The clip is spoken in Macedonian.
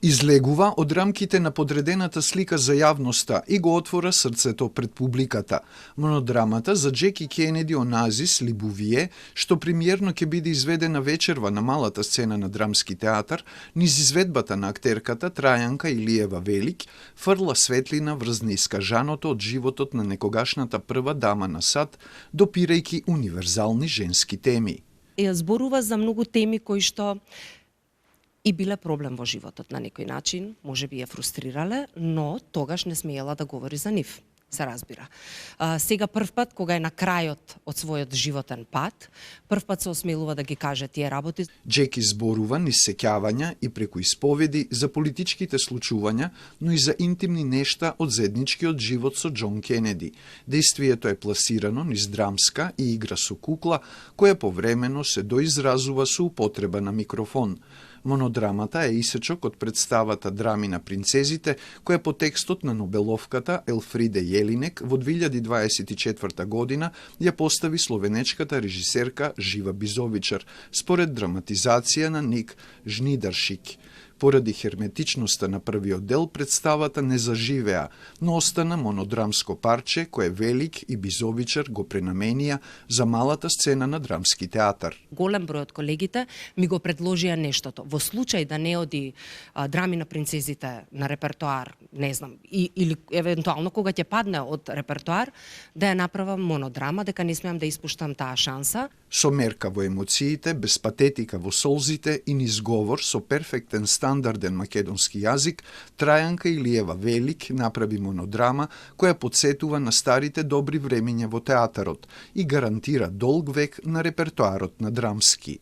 Излегува од рамките на подредената слика за јавноста и го отвора срцето пред публиката. Монодрамата за Джеки Кенеди Оназис Либувие, што премиерно ќе биде изведена вечерва на малата сцена на Драмски театар, низ изведбата на актерката Трајанка Илиева Велик, фрла светлина врз неискажаното од животот на некогашната прва дама на САД, допирајќи универзални женски теми. Зборува за многу теми кои што и биле проблем во животот на некој начин, може би ја фрустрирале, но тогаш не смеела да говори за нив, се разбира. Сега првпат, кога е на крајот од својот животен пат, првпат се осмелува да ги каже тие работи. Джеки зборува низ сеќавања и преку исповеди за политичките случувања, но и за интимни нешта од заедничкиот живот со Џон Кенеди. Действието е пласирано низ драмска и игра со кукла, која повремено се доизразува со употреба на микрофон. Монодрамата е исечок од представата Драми на принцезите, која по текстот на Нобеловката Елфриде Јелинек во 2024 година ја постави словенечката режисерка Жива Бизовичар, според драматизација на Ник Жнидаршик. Поради херметичноста на првиот дел, представата не заживеа, но остана монодрамско парче кое Велик и Бизовичар го пренаменија за малата сцена на Драмски театар. Голем број од колегите ми го предложија нештото. Во случај да не оди Драми на принцезите на репертоар, не знам, или евентуално кога ќе падне од репертоар, да ја направам монодрама, дека не смеам да испуштам таа шанса. Со мерка во емоциите, без патетика во солзите и низ говор со перфектен стандарден македонски јазик, Трајанка Илиева Велик направи монодрама која подсетува на старите добри времења во театарот и гарантира долг век на репертоарот на Драмски.